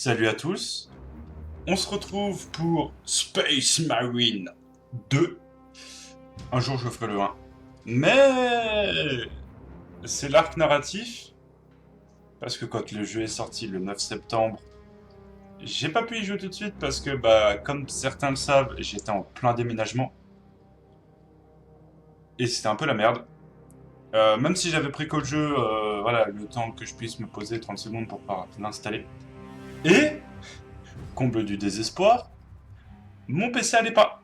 Salut à tous, on se retrouve pour Space Marine 2. Un jour je ferai le 1. Mais c'est l'arc narratif, parce que quand le jeu est sorti le 9 septembre, j'ai pas pu y jouer tout de suite parce que, comme certains le savent, j'étais en plein déménagement. Et c'était un peu la merde. Même si j'avais préco le jeu, voilà, le temps que je puisse me poser 30 secondes pour pouvoir l'installer. Et, comble du désespoir, mon PC allait pas.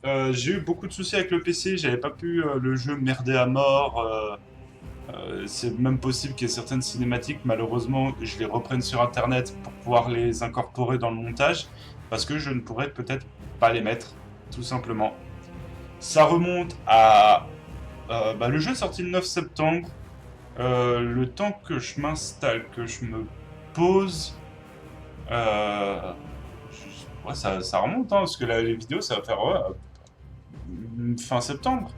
J'ai eu beaucoup de soucis avec le PC, j'avais pas pu le jeu merder à mort. C'est même possible qu'il y ait certaines cinématiques, malheureusement, je les reprenne sur internet pour pouvoir les incorporer dans le montage, parce que je ne pourrais peut-être pas les mettre, tout simplement. Ça remonte à... le jeu est sorti le 9 septembre. Le temps que je m'installe, que je me pose... ouais, ça remonte, hein, parce que là, les vidéos, ça va faire fin septembre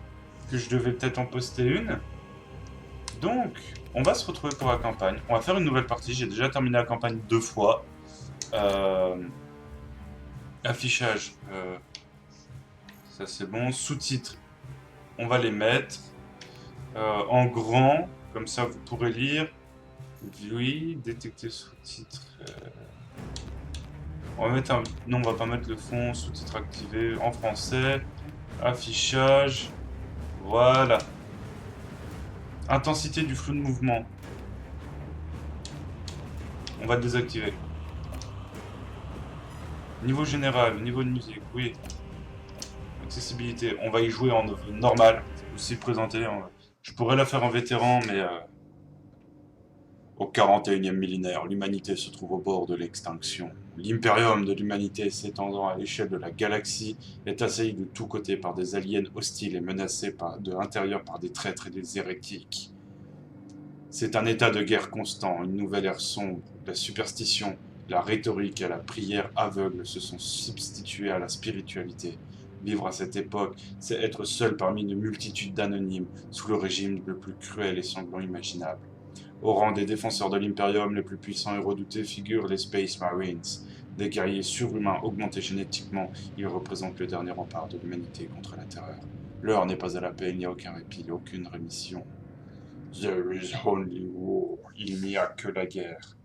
que je devais peut-être en poster une. Donc, on va se retrouver pour la campagne. On va faire une nouvelle partie. J'ai déjà terminé la campagne 2 fois. Euh, Affichage, ça c'est bon. Sous-titres, on va les mettre en grand, comme ça vous pourrez lire. Oui, détecter sous-titres. On va mettre un... Non, on va pas mettre le fond. Sous-titres activés en français. Affichage. Voilà. Intensité du flou de mouvement. On va le désactiver. Niveau général, niveau de musique, oui. Accessibilité, on va y jouer en normal, aussi présenté. Je pourrais la faire en vétéran, mais au 41e millénaire, l'humanité se trouve au bord de l'extinction. L'impérium de l'humanité s'étendant à l'échelle de la galaxie est assailli de tous côtés par des aliens hostiles et menacé de l'intérieur par des traîtres et des hérétiques. C'est un état de guerre constant, une nouvelle ère sombre. La superstition, la rhétorique et la prière aveugle se sont substituées à la spiritualité. Vivre à cette époque, c'est être seul parmi une multitude d'anonymes, sous le régime le plus cruel et sanglant imaginable. Au rang des défenseurs de l'Imperium, les plus puissants et redoutés figurent les Space Marines. Des guerriers surhumains augmentés génétiquement, ils représentent le dernier rempart de l'humanité contre la terreur. L'heure n'est pas à la paix, il n'y a aucun répit, aucune rémission. There is only war. Il n'y a que la guerre.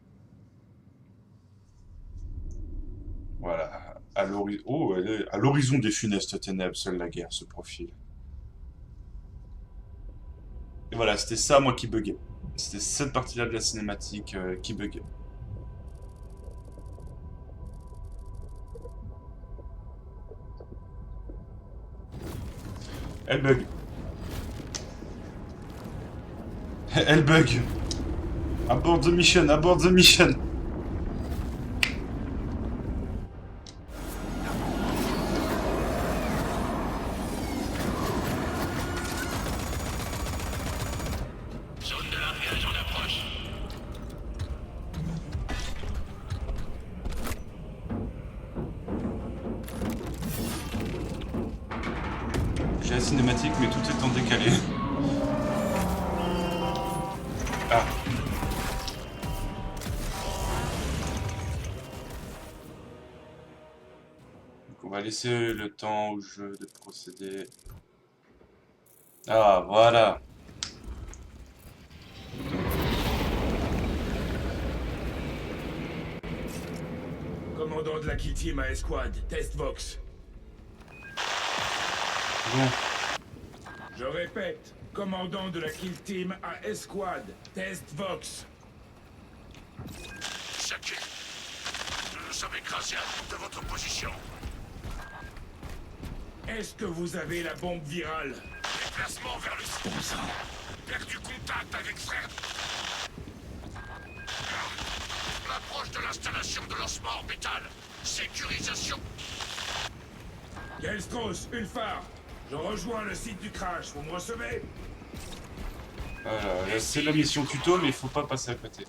Voilà. À l'horizon des funestes ténèbres, seule la guerre se profile. Et voilà, c'était ça, moi, qui buguait. C'était cette partie-là de la cinématique qui buguait. Elle bug. Elle bug. Abort the mission, abort the mission. Zone de largage en approche. J'ai la cinématique, mais tout est en décalé. Ah. Donc on va laisser le temps au jeu de procéder. Ah, voilà. Commandant de la Kill Team à Esquad, test Vox. Bon. Je répète, commandant de la Kill Team à Esquad, test Vox. Shaki, nous nous sommes écrasés à bout de votre position. Est-ce que vous avez la bombe virale? Déplacement vers le sud. Bon sang. Perdu contact avec frère. On approche de l'installation de lancement orbital. Sécurisation. Gelstros, Ulfar, je rejoins le site du crash, vous me recevez? Voilà, c'est la mission tuto, mais il faut pas passer à côté.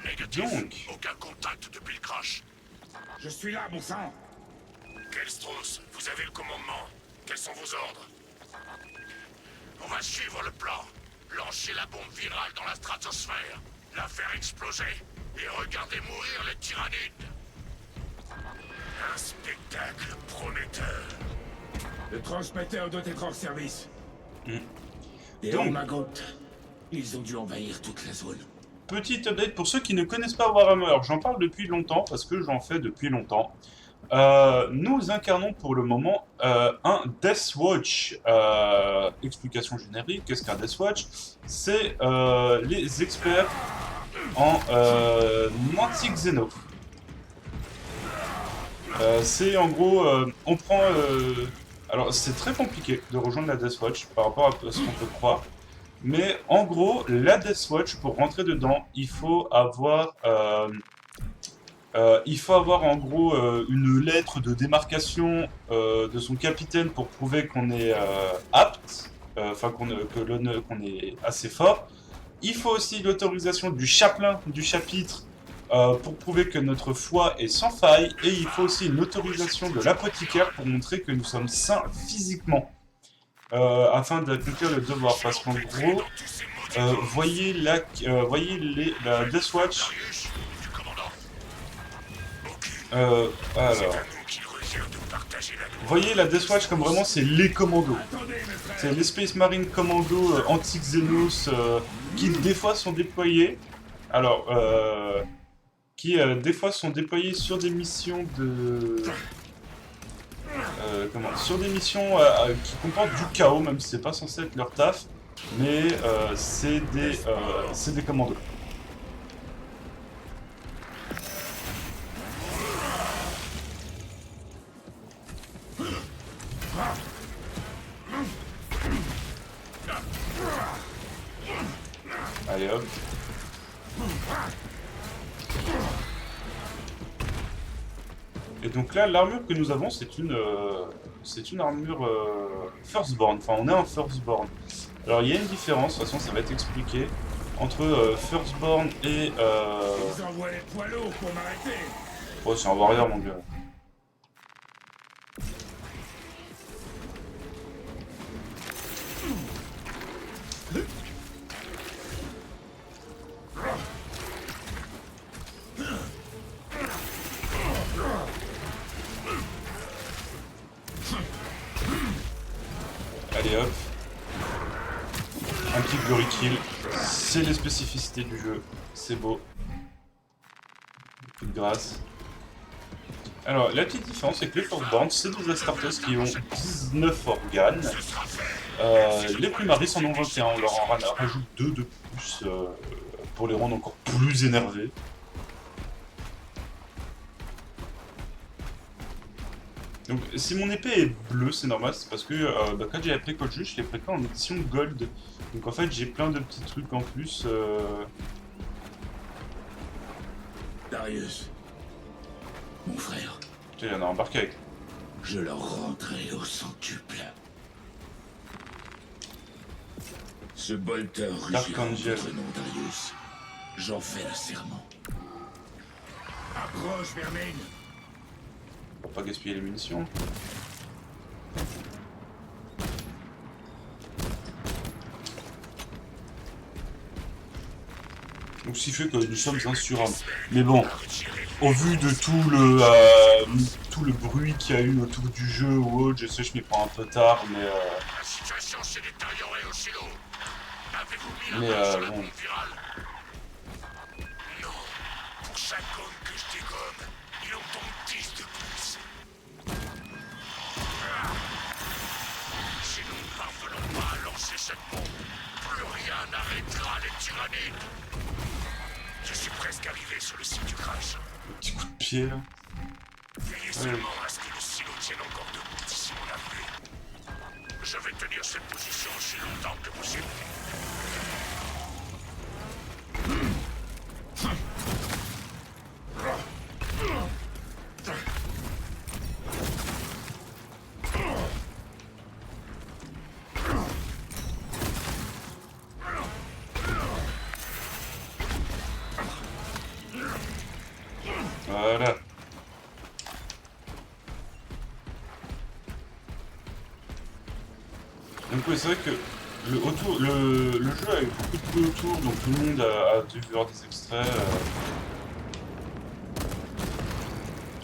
Négatif. Donc. Aucun contact depuis le crash. Je suis là, bon sang. Kelstros, vous avez le commandement. Quels sont vos ordres? On va suivre le plan. Lancer la bombe virale dans la stratosphère. La faire exploser. Et regardez mourir les tyrannides. Un spectacle prometteur. Le transmetteur doit être hors service. Mm. Et Donc- Ormagot, ils ont dû envahir toute la zone. Petite update pour ceux qui ne connaissent pas Warhammer, j'en parle depuis longtemps parce que j'en fais depuis longtemps. Nous incarnons pour le moment un Deathwatch. Explication générique, qu'est-ce qu'un Deathwatch? C'est les experts en anti-xéno. C'est en gros, on prend... alors c'est très compliqué de rejoindre la Deathwatch par rapport à ce qu'on peut croire. Mais en gros, la Deathwatch, pour rentrer dedans, il faut avoir en gros une lettre de démarcation de son capitaine pour prouver qu'on est apte, enfin qu'on est assez fort. Il faut aussi l'autorisation du chapelain du chapitre pour prouver que notre foi est sans faille. Et il faut aussi une autorisation de l'apothicaire pour montrer que nous sommes sains physiquement. Afin d'accomplir le devoir, parce qu'en gros, voyez la Deathwatch. Darius, du commandant. Alors, C'est à nous qu'il revient de partager la gloire. voyez la Deathwatch comme vraiment c'est les commandos. Attendez, mes frères. C'est les Space Marine Commando anti-Xenos qui des fois sont déployés. Alors, qui des fois sont déployés sur des missions de. Sur des missions qui comportent du chaos, même si c'est pas censé être leur taf, mais c'est des commandos. Allez hop. Et donc là, l'armure que nous avons, c'est une armure Firstborn. Enfin, on est un Firstborn. Alors, il y a une différence, de toute façon, ça va être expliqué, entre Firstborn et... Ils envoient les poids lourds pour m'arrêter. Oh, c'est un warrior, mon gars. Allez hop. Un petit glory kill. C'est les spécificités du jeu. C'est beau. Coup de grâce. Alors, la petite différence, c'est que les Firstborn, c'est des Astartes qui ont 19 organes. Les Primaris en ont 21. On leur en rajoute 2 de plus pour les rendre encore plus énervés. Donc, si mon épée est bleue, c'est normal, c'est parce que quand j'ai pris Code Juge, je l'ai pris en édition Gold. Donc en fait, j'ai plein de petits trucs en plus. Darius, mon frère, Tiens, il y en a embarqué avec. je leur rendrai au centuple. Ce bolter Dark rugira en Angel. votre nom, Darius. J'en fais le serment. Approche, vermine. Pour pas gaspiller les munitions. Donc ce qui fait que nous sommes insurables. Mais bon, au vu de tout le bruit qu'il y a eu autour du jeu ou autre, je sais que je m'y prends un peu tard, mais La situation s'est détériorée au silo. Avez-vous mis Mais, la main sur la bon. bombe virale? Non. Pour chaque homme que je dégomme, il en tombe 10 de plus. Si nous ne parvenons pas à lancer cette bombe, plus rien n'arrêtera les tyrannides. Je suis presque arrivé sur le site du crash. le petit coup de pied là. Veillez seulement à ce que le silo tienne encore debout d'ici mon arrivée. Je vais tenir cette position aussi longtemps que possible. Voilà. Donc oui, c'est vrai que le jeu a eu beaucoup de bruit autour, donc tout le monde a dû voir des extraits.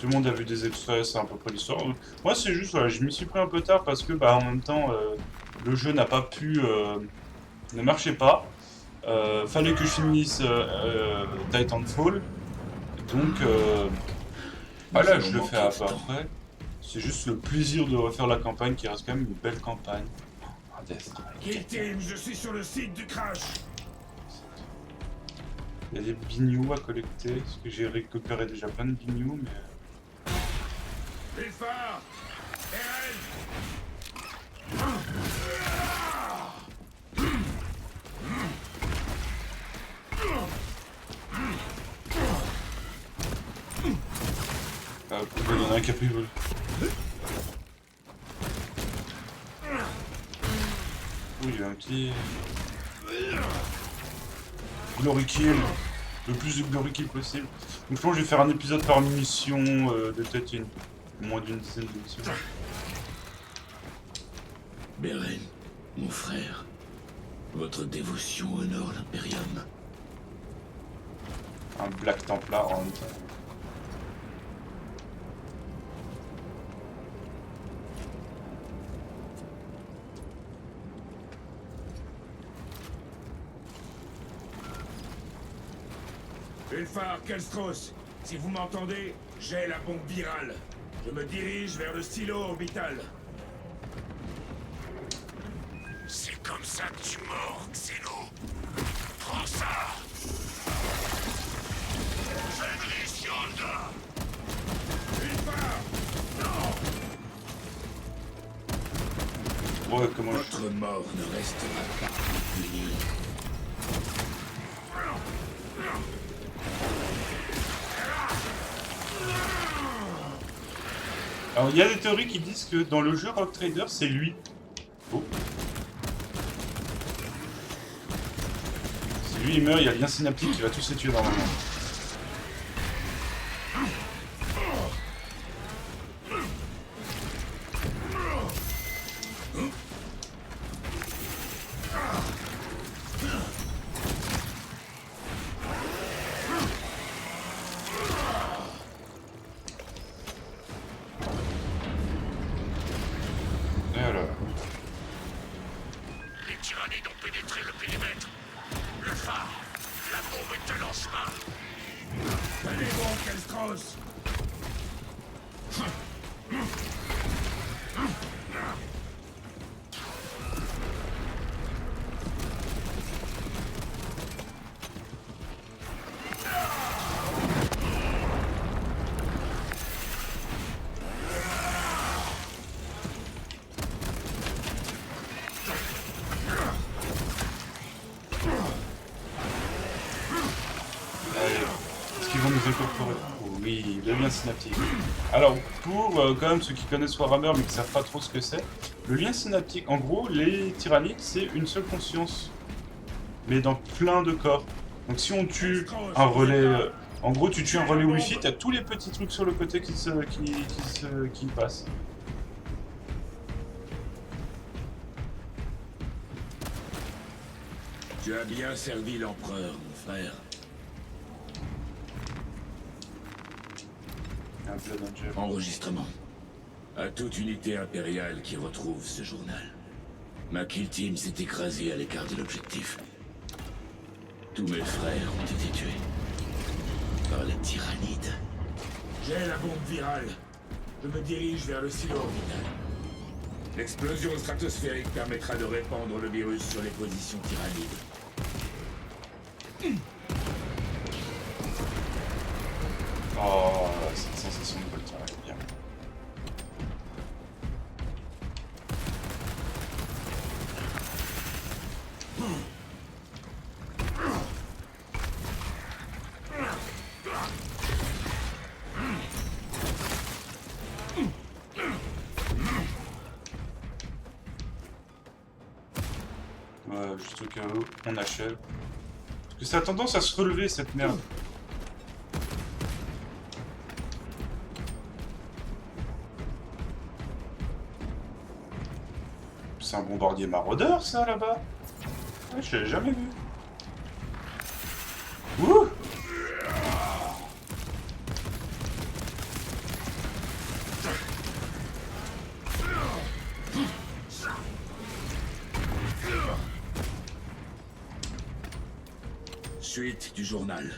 Tout le monde a vu des extraits, c'est à peu près l'histoire. Moi, c'est juste, voilà, je m'y suis pris un peu tard parce que, bah, en même temps, le jeu n'a pas pu, ne marchait pas. Fallait que je finisse Titanfall. Donc, bah là, je le fais à peu après. C'est juste le plaisir de refaire la campagne qui reste quand même une belle campagne. Un Death Strike. Kill Team, je suis sur le site du crash. Il y a des bignous à collecter, parce que j'ai récupéré déjà plein de bignous, mais... Villefort, Eren, Ah, il y en a un qui a pris le vol. Oui, j'ai un petit... Glory Kill. Le plus de Glory Kill possible. Donc je pense que je vais faire un épisode par mission de peut-être moins d'une dizaine de missions. Beren, mon frère, votre dévotion honore l'Imperium. Un Black Templar en même temps. Ulfar, Kelstros, si vous m'entendez, j'ai la bombe virale. Je me dirige vers le silo orbital. C'est comme ça que tu mords, Xeno. Prends ça. Fenris Yonda. Ulfar, non. Ouais, comment je... Votre mort ne restera pas impunie. Alors, il y a des théories qui disent que dans le jeu Rock Trader, c'est lui. Oh. Si lui il meurt, il y a le lien synaptique qui va tous les tuer normalement. Et alors. Les tyrannides ont pénétré le périmètre. Le phare, la bombe est un lance-main. Tenez bon, Kelstros. Est-ce qu'ils vont nous incorporer? Oui, le lien synaptique. Alors, pour quand même ceux qui connaissent Warhammer mais qui savent pas trop ce que c'est, le lien synaptique, en gros, les tyrannides, c'est une seule conscience, mais dans plein de corps. Donc si on tue un relais... en gros, tu tues un relais Wi-Fi, t'as tous les petits trucs sur le côté qui passent. Tu as bien servi l'empereur, mon frère. Un Blood Angel. Enregistrement. À toute unité impériale qui retrouve ce journal. Ma kill team s'est écrasée à l'écart de l'objectif. Tous mes frères ont été tués. Par les tyrannides. J'ai la bombe virale. Je me dirige vers le silo orbital. L'explosion stratosphérique permettra de répandre le virus sur les positions tyrannides. Oh, cette sensation de voltaire est bien. Ouais, juste au cas où, on achève. Parce que ça a tendance à se relever cette merde. C'est un bombardier maraudeur, ça, là-bas? Ouais, je l'ai jamais vu. Ouh! suite du journal.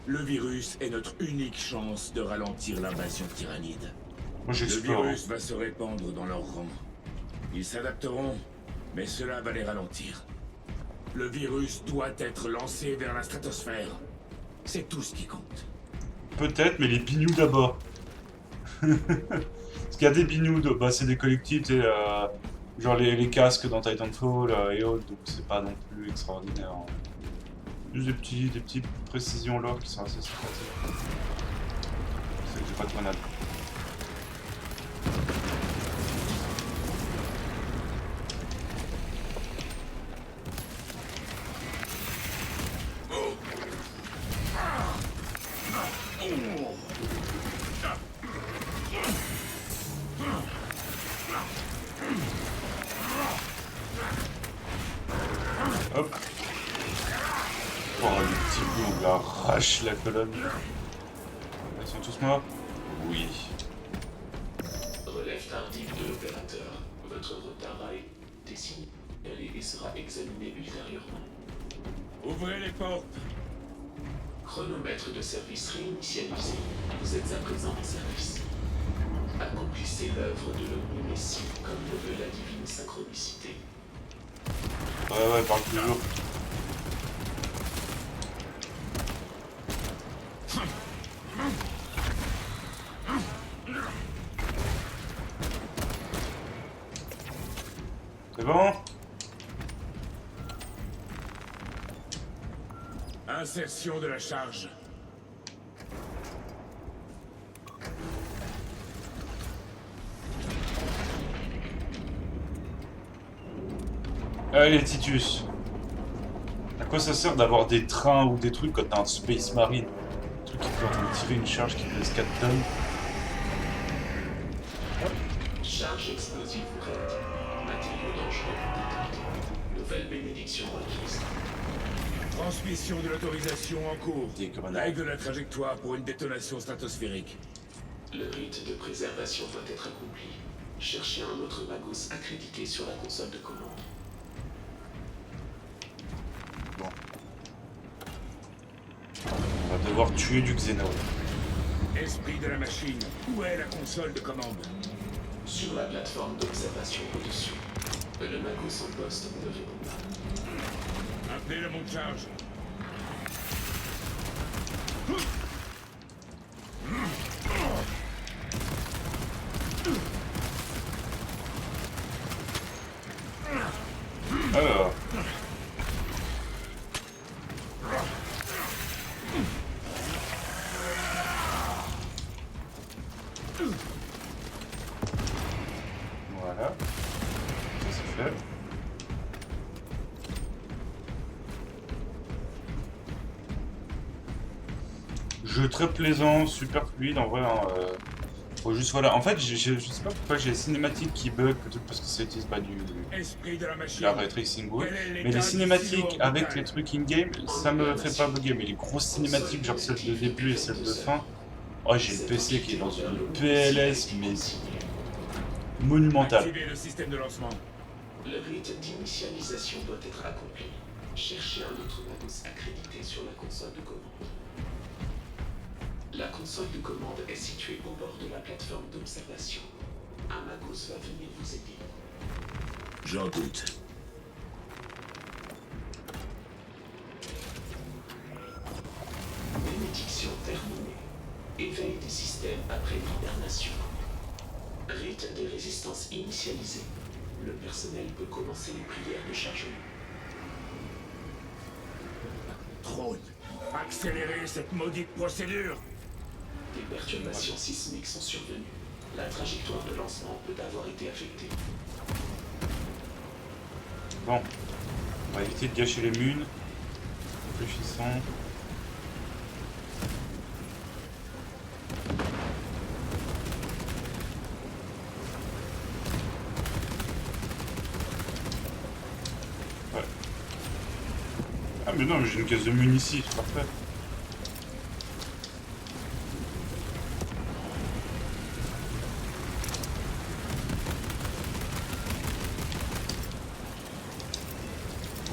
Le virus est notre unique chance de ralentir l'invasion tyrannide. Moi Le j'explore. virus va se répandre dans leurs rangs. Ils s'adapteront, mais cela va les ralentir. Le virus doit être lancé vers la stratosphère. C'est tout ce qui compte. Peut-être, mais les bignous d'abord. Parce qu'il y a des bignous, bah, c'est des collectifs, tu sais, genre les casques dans Titanfall et autres, donc c'est pas non plus extraordinaire. Hein. Juste des petites précisions là qui sont assez sympathiques. C'est que j'ai pas de grenade. Hop. Oh, le petit bout, on lui arrache la colonne. Ils sont tous morts? Oui. Relève tardive de l'opérateur. Votre retard a été signalé et sera examiné ultérieurement. Ouvrez les portes. Chronomètre de service réinitialisé. Vous êtes à présent en service. Accomplissez l'œuvre de l'Omni-Messie comme le veut la divine synchronicité. Ouais, parle toujours. C'est bon? Insertion de la charge. Allez, Titus. À quoi ça sert d'avoir des trains ou des trucs quand t'as un Space Marine? Un truc qui peut tirer une charge qui pèse 4 tonnes. Charge explosive prête. Matériaux dangereux détectés. Nouvelle bénédiction requise. Transmission de l'autorisation en cours. Des grenades. Règle la trajectoire pour une détonation stratosphérique. Le rite de préservation doit être accompli. Cherchez un autre Magus accrédité sur la console de commande. Bon. On va devoir tuer du Xeno. Esprit de la machine, où est la console de commande? Sur la plateforme d'observation au-dessus. Le Magus en poste ne répond pas. Appelez le monte charge. Alors. Voilà. Ça c'est fait. Jeu très plaisant, super fluide en vrai. Hein, faut juste voilà. En fait, je sais pas pourquoi j'ai les cinématiques qui bug, peut-être parce que ça utilise pas du Esprit de la machine. la ray tracing ou autre. Quel est l'état Mais les du cinématiques silo avec orbital? les trucs in-game, ça me fait pas bugger. Mais les grosses cinématiques, genre celle de début et celle de fin, oh j'ai le PC qui est dans une PLS mais monumentale. Activez le système de lancement. Le rite d'initialisation doit être accompli. Cherchez un autre Magus accrédité sur la console de commande. La console de commande est située au bord de la plateforme d'observation. Un Magus va venir vous aider. J'en doute. Bénédiction terminée. Éveil des systèmes après l'hibernation. Rite des résistances initialisé. Le personnel peut commencer les prières de chargement. Trône, accélérez cette maudite procédure. Des perturbations sismiques sont survenues. La trajectoire de lancement peut avoir été affectée. Bon, on va éviter de gâcher les munes. Réfléchissons. Ouais. Ah mais non, mais j'ai une caisse de munes ici, c'est parfait.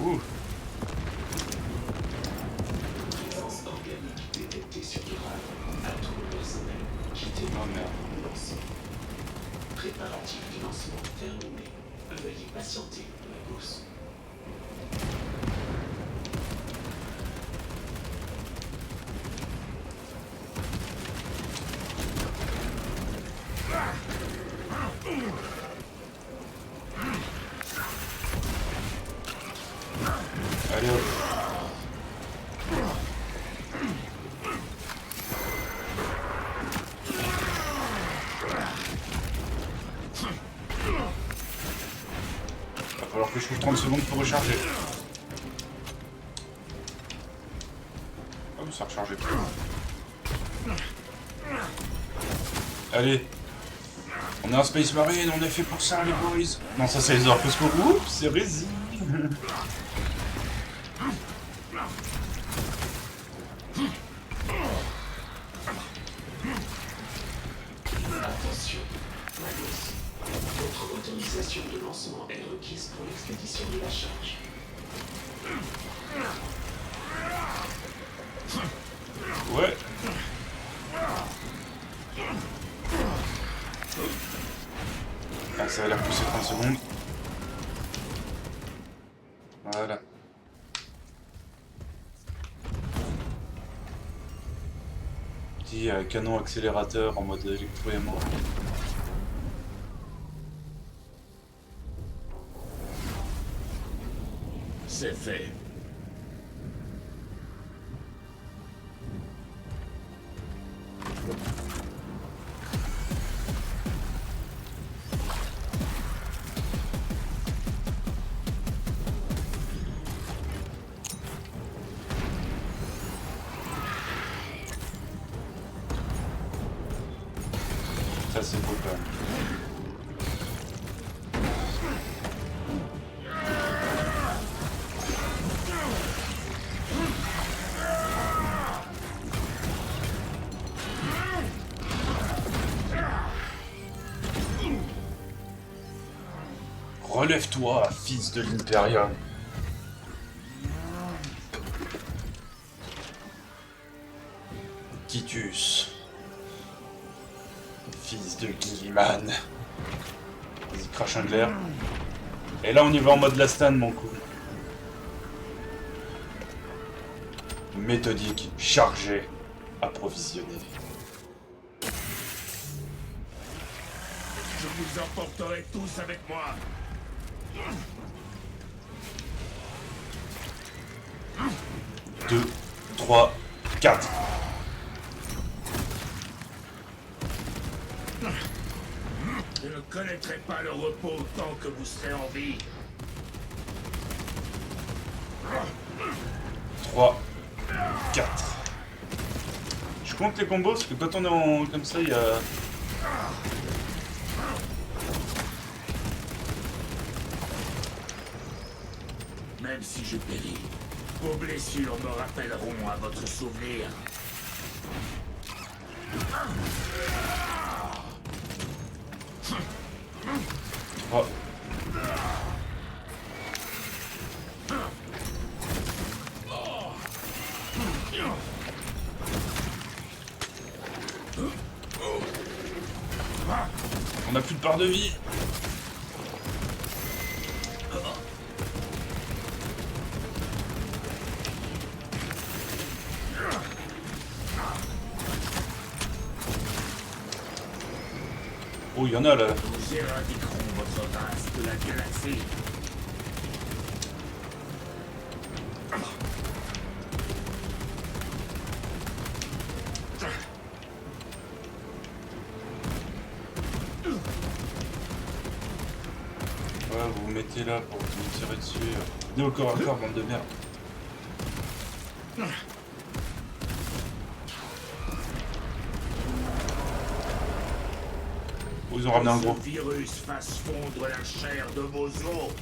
Ouh. Oh merde. Lancement. Préparatif de lancement terminé. Veuillez patienter, Lagos. Allez hop. Va falloir que je trouve 30 secondes pour recharger. Ah oui, ça a rechargé. Allez. On est un Space Marine, on est fait pour ça les boys. Non, ça c'est les orques. Oups, c'est Rési. Attention, Lagos. Votre autorisation de lancement est requise pour l'expédition de la charge. Ouais. Ah, ça va la repousser 30 secondes. Voilà. Petit canon accélérateur en mode électro-aimant. C'est fait. Ça c'est beau quand même. Relève-toi, fils de l'Imperium. Titus. Fils de Gilliman. Vas-y, crache un glaire. Et là, on y va en mode Lastan, mon coup. Méthodique, chargé, approvisionné. Je vous emporterai tous avec moi. 2, 3, 4. Je ne connaîtrai pas le repos tant que vous serez en vie. 3, 4. Je compte les combos parce que quand on est en comme ça, il y a. Même si je péris, vos blessures me rappelleront à votre souvenir. 3. On a plus de part de vie. Oh, il y en a là. Nous éradiquerons votre race de la galaxie. Ouais, vous vous mettez là pour me tirer dessus. Venez au corps à corps, bande de merde. Oh, ils ont ramené un gros. Ce virus fasse fondre la chair de vos os.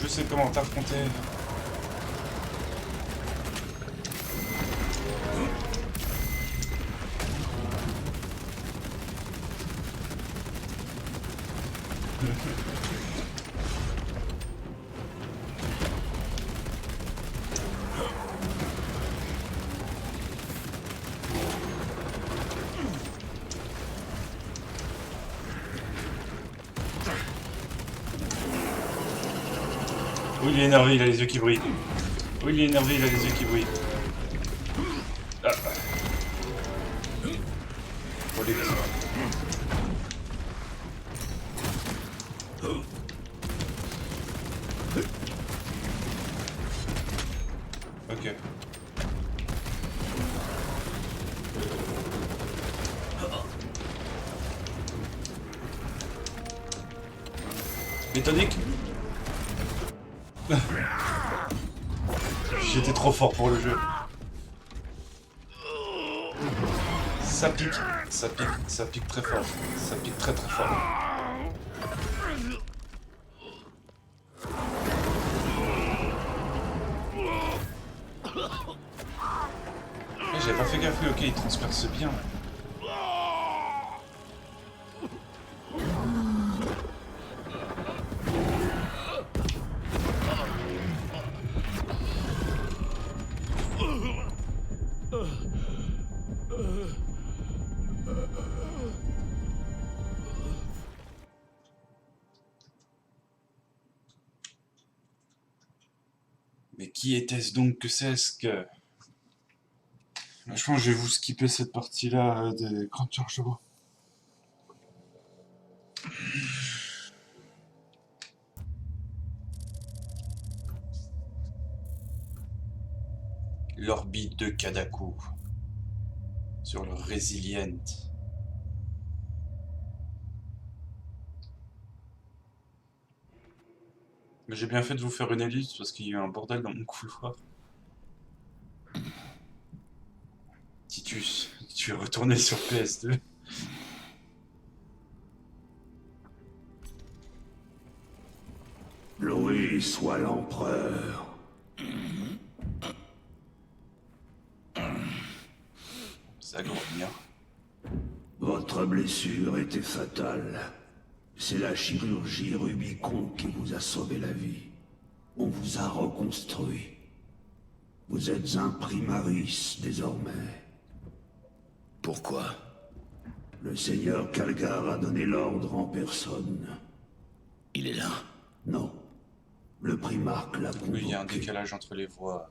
Je sais comment t'affronter. Oh, il est énervé, il a les yeux qui brillent. Oh, il est énervé, il a les yeux qui brillent. Ah. Oh, les petits. Ok. Méthodique. J'étais trop fort pour le jeu. Ça pique, ça pique très fort. Ça pique très très fort. J'avais pas fait gaffe, ok, il transperce bien. Mais qui était-ce donc que c'est-ce que... Je pense que je vais vous skipper cette partie-là des grandes chargements. L'orbite de Kadaku. Sur le Resilient. Mais j'ai bien fait de vous faire une ellipse parce qu'il y a eu un bordel dans mon couloir. Titus, tu es retourné sur PS2. Louis soit l'empereur. Ça grogne. Votre blessure était fatale. C'est la chirurgie Rubicon qui vous a sauvé la vie. On vous a reconstruit. Vous êtes un primaris désormais. Pourquoi? Le seigneur Calgar a donné l'ordre en personne. Il est là? Non. Le primarque l'a convoqué. Oui, il y a un décalage entre les voix.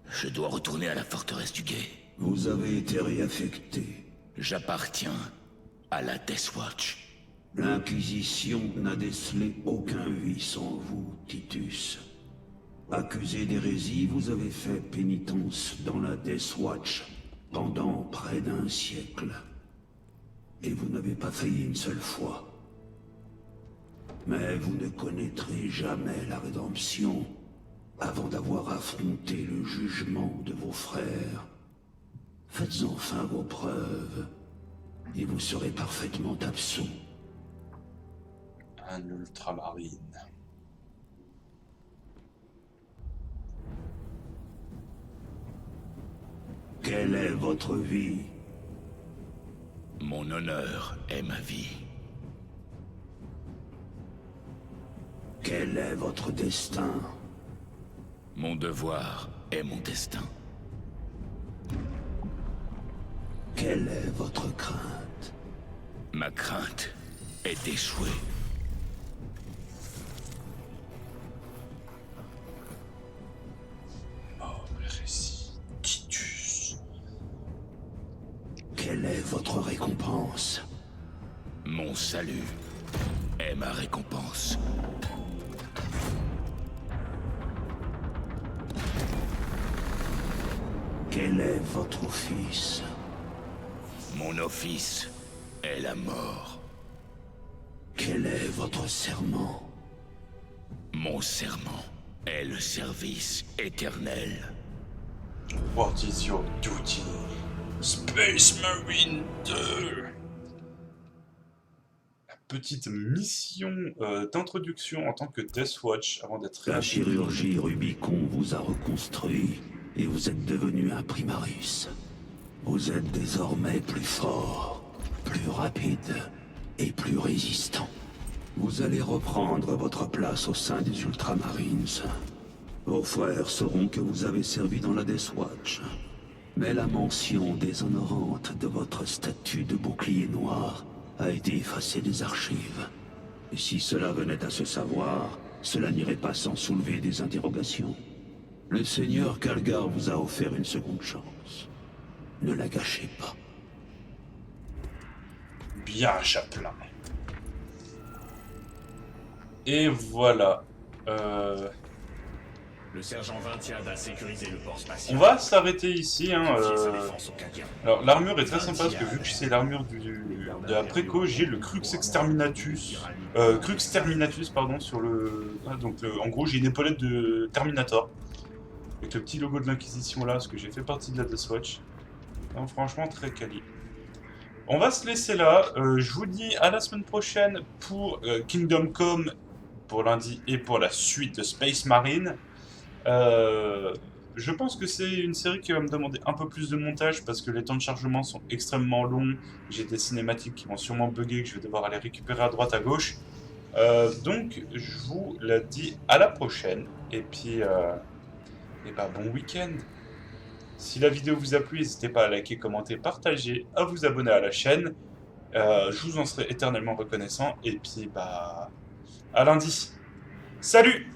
Je dois retourner à la forteresse du Guet. Vous avez été réaffecté. J'appartiens à la Death Watch. L'Inquisition n'a décelé aucun vice en vous, Titus. Accusé d'hérésie, vous avez fait pénitence dans la Death Watch pendant près d'un siècle. Et vous n'avez pas failli une seule fois. Mais vous ne connaîtrez jamais la rédemption avant d'avoir affronté le jugement de vos frères. Faites enfin vos preuves, et vous serez parfaitement absous. Un ultramarine. Quelle est votre vie? Mon honneur est ma vie. Quel est votre destin? Mon devoir est mon destin. Quelle est votre crainte? Ma crainte est d'échouer. Noble récit, Titus. Quelle est votre récompense? Mon salut est ma récompense. Quel est votre office? Mon office est la mort. Quel est votre serment? Mon serment est le service éternel. What is your duty? Space Marine 2. La petite mission d'introduction en tant que Death Watch avant d'être La chirurgie Rubicon vous a reconstruit et vous êtes devenu un primaris. Vous êtes désormais plus fort, plus rapide et plus résistant. Vous allez reprendre votre place au sein des Ultramarines. Vos frères sauront que vous avez servi dans la Death Watch. Mais la mention déshonorante de votre statut de bouclier noir a été effacée des archives. Et si cela venait à se savoir, Cela n'irait pas sans soulever des interrogations. Le seigneur Kalgar vous a offert une seconde chance. Ne la gâchez pas. Bien, Chaplin. Et voilà. Le sergent Vintiad a sécurisé le port spatial. On va s'arrêter ici. Hein, Confier sa défense aux Cadiens. Alors, l'armure est très sympa parce que vu que c'est l'armure de la préco, j'ai le Crux Exterminatus. Crux Terminatus, pardon, sur le. Ah, donc, en gros, j'ai une épaulette de Terminator. Avec le petit logo de l'Inquisition là, parce que j'ai fait partie de la Death Watch. Donc, franchement, très quali. On va se laisser là. Je vous dis à la semaine prochaine pour Kingdom Come pour lundi et pour la suite de Space Marine. Je pense que c'est une série qui va me demander un peu plus de montage parce que les temps de chargement sont extrêmement longs. J'ai des cinématiques qui vont sûrement bugger, que je vais devoir aller récupérer à droite à gauche. Donc je vous la dis à la prochaine. Et puis, bon week-end. Si la vidéo vous a plu, n'hésitez pas à liker, commenter, partager, à vous abonner à la chaîne. Je vous en serai éternellement reconnaissant. Et puis, à lundi. Salut!